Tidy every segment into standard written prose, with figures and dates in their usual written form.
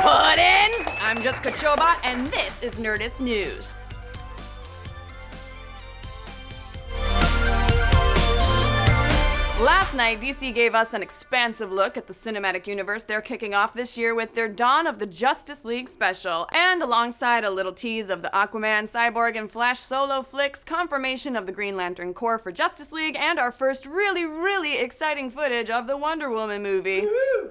Puddins! I'm Jessica Chobot, and this is Nerdist News. Last night, DC gave us an expansive look at the cinematic universe they're kicking off this year with their Dawn of the Justice League special, and alongside a little tease of the Aquaman, Cyborg, and Flash solo flicks, confirmation of the Green Lantern Corps for Justice League, and our first really exciting footage of the Wonder Woman movie. Woo-hoo!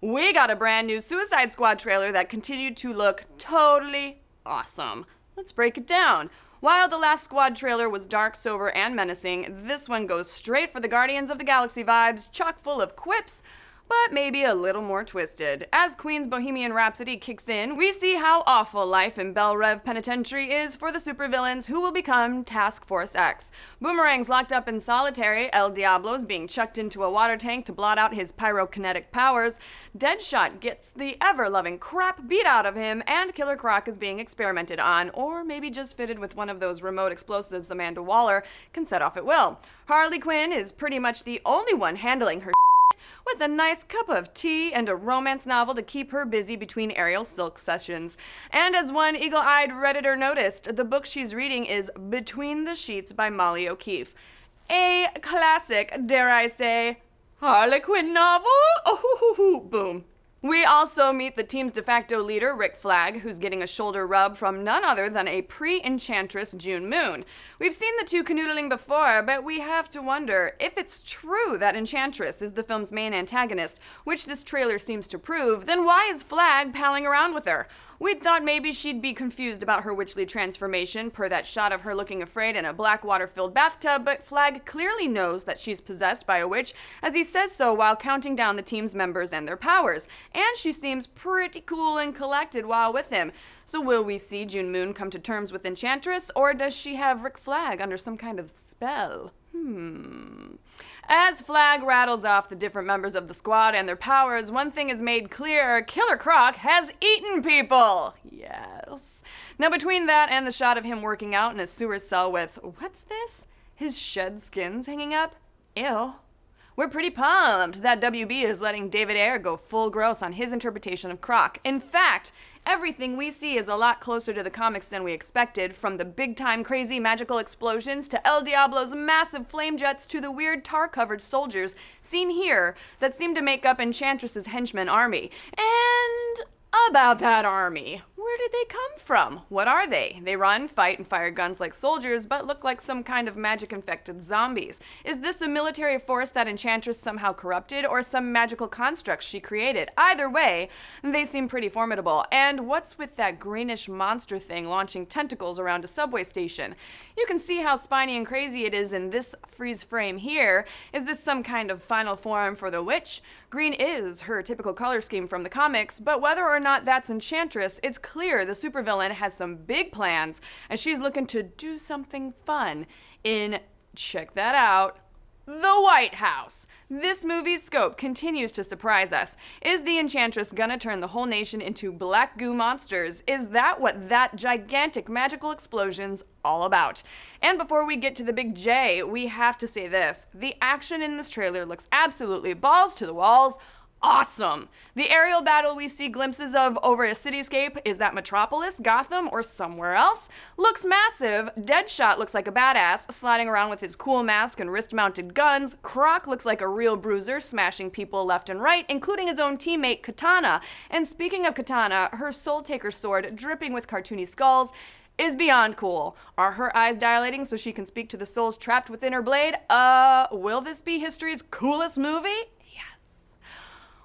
We got a brand new Suicide Squad trailer that continued to look totally awesome. Let's break it down. While the last Squad trailer was dark, sober, and menacing, this one goes straight for the Guardians of the Galaxy vibes, chock full of quips, but maybe a little more twisted. As Queen's Bohemian Rhapsody kicks in, we see how awful life in Belle Rev Penitentiary is for the supervillains who will become Task Force X. Boomerang's locked up in solitary, El Diablo's being chucked into a water tank to blot out his pyrokinetic powers, Deadshot gets the ever-loving crap beat out of him, and Killer Croc is being experimented on, or maybe just fitted with one of those remote explosives Amanda Waller can set off at will. Harley Quinn is pretty much the only one handling her with a nice cup of tea and a romance novel to keep her busy between aerial silk sessions. And as one eagle-eyed Redditor noticed, the book she's reading is Between the Sheets by Molly O'Keefe. A classic, dare I say, Harley Quinn novel? Oh, boom. We also meet the team's de facto leader, Rick Flag, who's getting a shoulder rub from none other than a pre-Enchantress June Moon. We've seen the two canoodling before, but we have to wonder if it's true that Enchantress is the film's main antagonist, which this trailer seems to prove, then why is Flag palling around with her? We'd thought maybe she'd be confused about her witchly transformation, per that shot of her looking afraid in a black water-filled bathtub, but Flag clearly knows that she's possessed by a witch, as he says so while counting down the team's members and their powers. And she seems pretty cool and collected while with him. So will we see June Moon come to terms with Enchantress, or does she have Rick Flag under some kind of spell? As Flag rattles off the different members of the squad and their powers, one thing is made clear: Killer Croc has eaten people! Yes. Now between that and the shot of him working out in a sewer cell with, what's this? His shed skins hanging up? Ew. We're pretty pumped that WB is letting David Ayer go full gross on his interpretation of Croc. In fact, everything we see is a lot closer to the comics than we expected, from the big-time crazy magical explosions to El Diablo's massive flame jets to the weird tar-covered soldiers seen here that seem to make up Enchantress's henchman army. And about that army. Where did they come from? What are they? They run, fight, and fire guns like soldiers, but look like some kind of magic-infected zombies. Is this a military force that Enchantress somehow corrupted, or some magical construct she created? Either way, they seem pretty formidable. And what's with that greenish monster thing launching tentacles around a subway station? You can see how spiny and crazy it is in this freeze frame here. Is this some kind of final form for the witch? Green is her typical color scheme from the comics, but whether or not that's Enchantress, it's clear the supervillain has some big plans, and she's looking to do something fun in, check that out, the White House. This movie's scope continues to surprise us. Is the Enchantress gonna turn the whole nation into black goo monsters? Is that what that gigantic magical explosion's all about? And before we get to the big J, we have to say this. The action in this trailer looks absolutely balls to the walls awesome. The aerial battle we see glimpses of over a cityscape, is that Metropolis, Gotham, or somewhere else? Looks massive. Deadshot looks like a badass, sliding around with his cool mask and wrist-mounted guns. Croc looks like a real bruiser, smashing people left and right, including his own teammate Katana. And speaking of Katana, her Soul Taker sword, dripping with cartoony skulls, is beyond cool. Are her eyes dilating so she can speak to the souls trapped within her blade? Will this be history's coolest movie?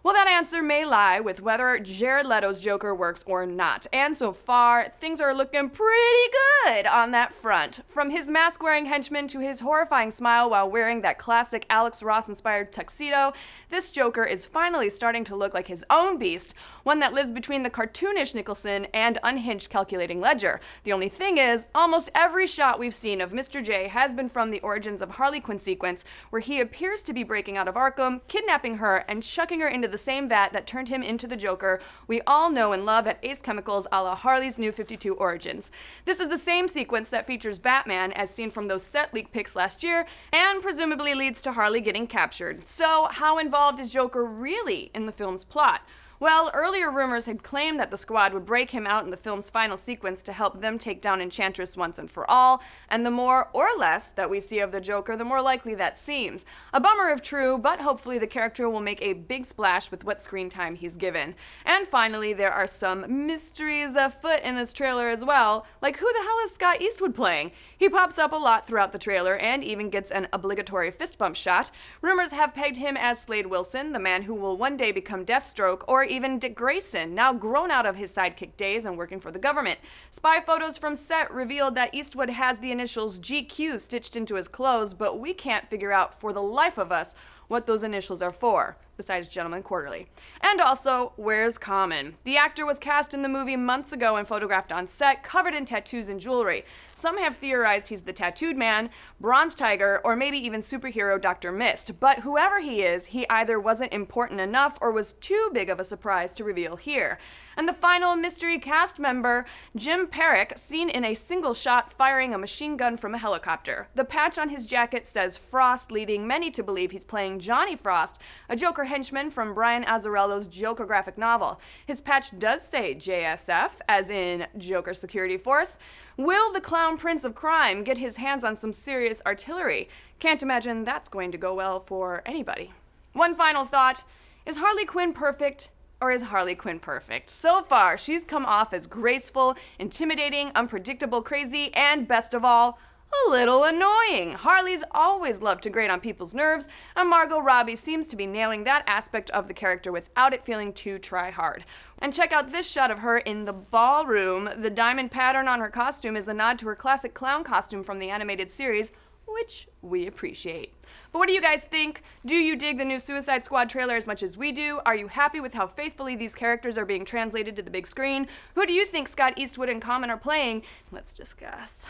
Well, that answer may lie with whether Jared Leto's Joker works or not. And so far, things are looking pretty good on that front. From his mask-wearing henchman to his horrifying smile while wearing that classic Alex Ross-inspired tuxedo, this Joker is finally starting to look like his own beast, one that lives between the cartoonish Nicholson and unhinged calculating Ledger. The only thing is, almost every shot we've seen of Mr. J has been from the Origins of Harley Quinn sequence, where he appears to be breaking out of Arkham, kidnapping her, and chucking her into the same vat that turned him into the Joker we all know and love at Ace Chemicals a la Harley's New 52 Origins. This is the same sequence that features Batman as seen from those set leak pics last year, and presumably leads to Harley getting captured. So how involved is Joker really in the film's plot? Well, earlier rumors had claimed that the Squad would break him out in the film's final sequence to help them take down Enchantress once and for all, and the more or less that we see of the Joker, the more likely that seems. A bummer if true, but hopefully the character will make a big splash with what screen time he's given. And finally, there are some mysteries afoot in this trailer as well, like who the hell is Scott Eastwood playing? He pops up a lot throughout the trailer and even gets an obligatory fist bump shot. Rumors have pegged him as Slade Wilson, the man who will one day become Deathstroke, or even Dick Grayson, now grown out of his sidekick days and working for the government. Spy photos from set revealed that Eastwood has the initials GQ stitched into his clothes, but we can't figure out for the life of us what those initials are for, besides Gentleman Quarterly. And also, where's Common? The actor was cast in the movie months ago and photographed on set, covered in tattoos and jewelry. Some have theorized he's the Tattooed Man, Bronze Tiger, or maybe even superhero Dr. Mist. But whoever he is, he either wasn't important enough or was too big of a surprise to reveal here. And the final mystery cast member, Jim Perrick, seen in a single shot firing a machine gun from a helicopter. The patch on his jacket says Frost, leading many to believe he's playing Johnny Frost, a Joker henchman from Brian Azzarello's Joker graphic novel. His patch does say JSF, as in Joker Security Force. Will the Clown Prince of Crime get his hands on some serious artillery? Can't imagine that's going to go well for anybody. One final thought, is Harley Quinn perfect? Or is Harley Quinn perfect? So far, she's come off as graceful, intimidating, unpredictable, crazy, and best of all, a little annoying. Harley's always loved to grate on people's nerves, and Margot Robbie seems to be nailing that aspect of the character without it feeling too try-hard. And check out this shot of her in the ballroom. The diamond pattern on her costume is a nod to her classic clown costume from the animated series, which we appreciate. But what do you guys think? Do you dig the new Suicide Squad trailer as much as we do? Are you happy with how faithfully these characters are being translated to the big screen? Who do you think Scott Eastwood and Common are playing? Let's discuss.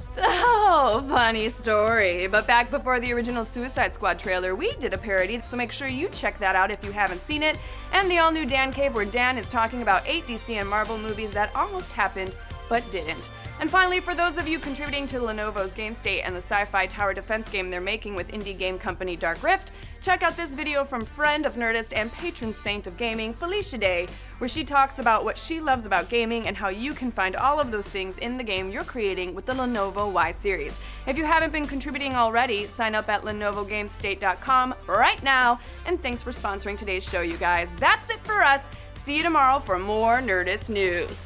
So, funny story, but back before the original Suicide Squad trailer, we did a parody, so make sure you check that out if you haven't seen it, and the all-new Dan Cave where Dan is talking about 8 DC and Marvel movies that almost happened, but didn't. And finally, for those of you contributing to Lenovo's Game State and the sci-fi tower defense game they're making with indie game company Dark Rift, check out this video from friend of Nerdist and patron saint of gaming, Felicia Day, where she talks about what she loves about gaming and how you can find all of those things in the game you're creating with the Lenovo Y series. If you haven't been contributing already, sign up at lenovogamestate.com right now, and thanks for sponsoring today's show, you guys. That's it for us. See you tomorrow for more Nerdist news.